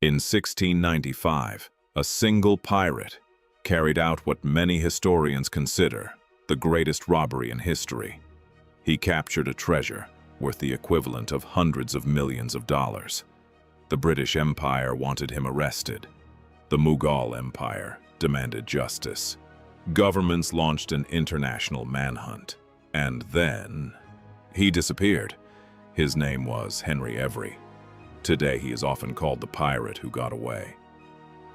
In 1695, a single pirate carried out what many historians consider the greatest robbery in history. He captured a treasure worth the equivalent of hundreds of millions of dollars. The British Empire wanted him arrested. The Mughal Empire demanded justice. Governments launched an international manhunt. And then he disappeared. His name was Henry Every. Today he is often called the pirate who got away.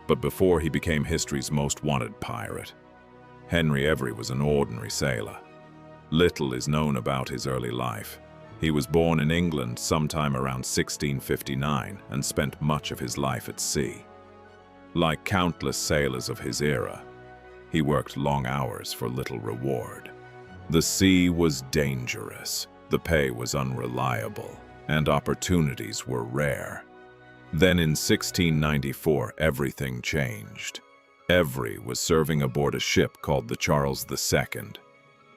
But before he became history's most wanted pirate, Henry Every was an ordinary sailor. Little is known about his early life. He was born in England sometime around 1659 and spent much of his life at sea. Like countless sailors of his era, he worked long hours for little reward. The sea was dangerous, the pay was unreliable, and opportunities were rare. Then in 1694, everything changed. Every was serving aboard a ship called the Charles II.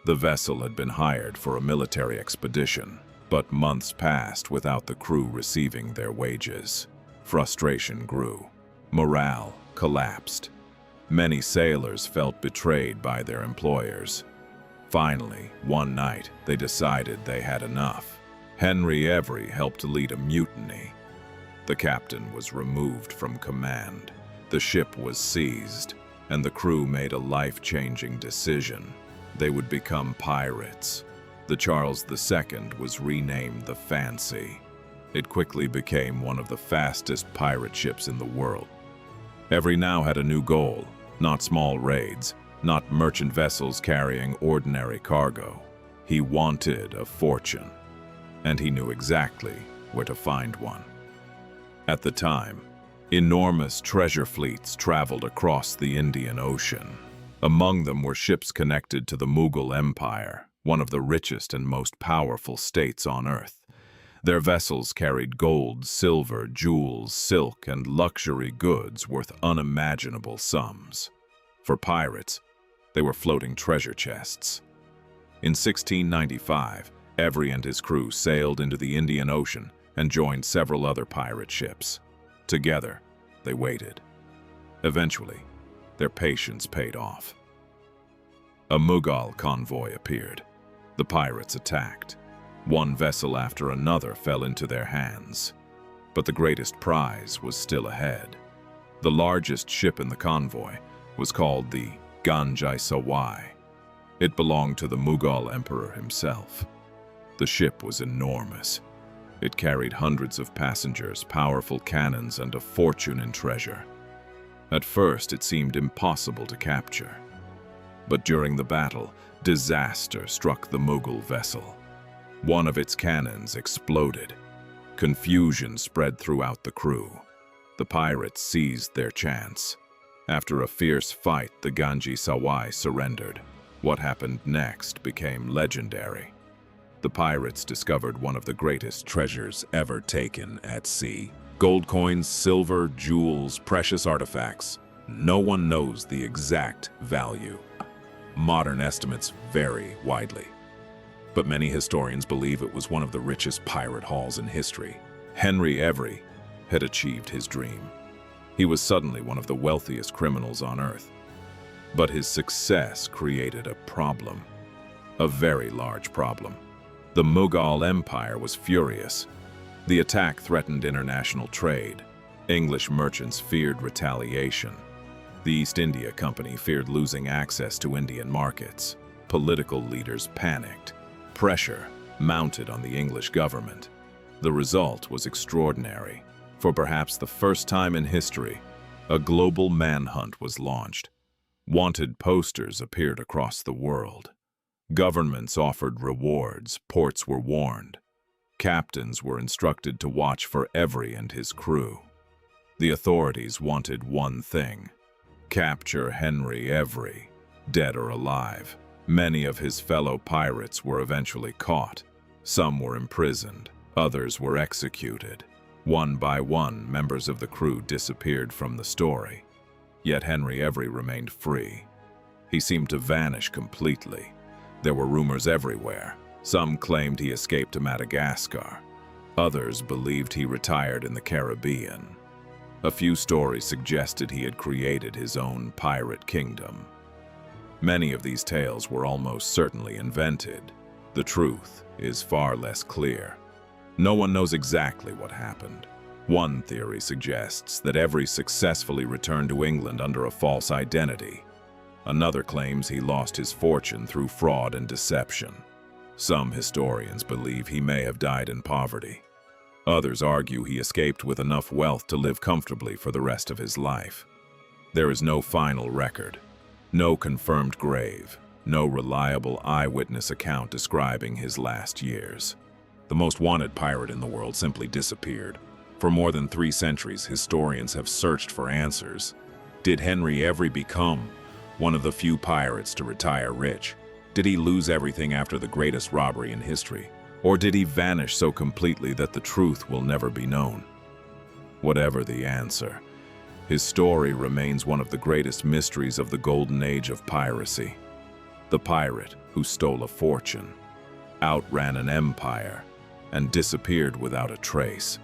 The vessel had been hired for a military expedition, but months passed without the crew receiving their wages. Frustration grew. Morale collapsed. Many sailors felt betrayed by their employers. Finally, one night, they decided they had enough. Henry Every helped lead a mutiny. The captain was removed from command. The ship was seized, and the crew made a life-changing decision. They would become pirates. The Charles II was renamed the Fancy. It quickly became one of the fastest pirate ships in the world. Every now had a new goal, not small raids, not merchant vessels carrying ordinary cargo. He wanted a fortune, and he knew exactly where to find one. At the time, enormous treasure fleets traveled across the Indian Ocean. Among them were ships connected to the Mughal Empire, one of the richest and most powerful states on earth. Their vessels carried gold, silver, jewels, silk, and luxury goods worth unimaginable sums. For pirates, they were floating treasure chests. In 1695, Every and his crew sailed into the Indian Ocean and joined several other pirate ships. Together, they waited. Eventually, their patience paid off. A Mughal convoy appeared. The pirates attacked. One vessel after another fell into their hands. But the greatest prize was still ahead. The largest ship in the convoy was called the Ganj-i-Sawai. It belonged to the Mughal emperor himself. The ship was enormous. It carried hundreds of passengers, powerful cannons, and a fortune in treasure. At first, it seemed impossible to capture. But during the battle, disaster struck the Mughal vessel. One of its cannons exploded. Confusion spread throughout the crew. The pirates seized their chance. After a fierce fight, the Ganj-i-Sawai surrendered. What happened next became legendary. The pirates discovered one of the greatest treasures ever taken at sea. Gold coins, silver, jewels, precious artifacts. No one knows the exact value. Modern estimates vary widely, but many historians believe it was one of the richest pirate hauls in history. Henry Every had achieved his dream. He was suddenly one of the wealthiest criminals on earth. But his success created a problem, a very large problem. The Mughal Empire was furious. The attack threatened international trade. English merchants feared retaliation. The East India Company feared losing access to Indian markets. Political leaders panicked. Pressure mounted on the English government. The result was extraordinary. For perhaps the first time in history, a global manhunt was launched. Wanted posters appeared across the world. Governments offered rewards, ports were warned. Captains were instructed to watch for Every and his crew. The authorities wanted one thing: capture Henry Every, dead or alive. Many of his fellow pirates were eventually caught. Some were imprisoned, others were executed. One by one, members of the crew disappeared from the story. Yet Henry Every remained free. He seemed to vanish completely. There were rumors everywhere. Some claimed he escaped to Madagascar. Others believed he retired in the Caribbean. A few stories suggested he had created his own pirate kingdom. Many of these tales were almost certainly invented. The truth is far less clear. No one knows exactly what happened. One theory suggests that Avery successfully returned to England under a false identity. Another claims he lost his fortune through fraud and deception. Some historians believe he may have died in poverty. Others argue he escaped with enough wealth to live comfortably for the rest of his life. There is no final record, no confirmed grave, no reliable eyewitness account describing his last years. The most wanted pirate in the world simply disappeared. For more than 3 centuries, historians have searched for answers. Did Henry Avery become one of the few pirates to retire rich? Did he lose everything after the greatest robbery in history? Or did he vanish so completely that the truth will never be known? Whatever the answer, his story remains one of the greatest mysteries of the Golden Age of Piracy. The pirate who stole a fortune, outran an empire, and disappeared without a trace.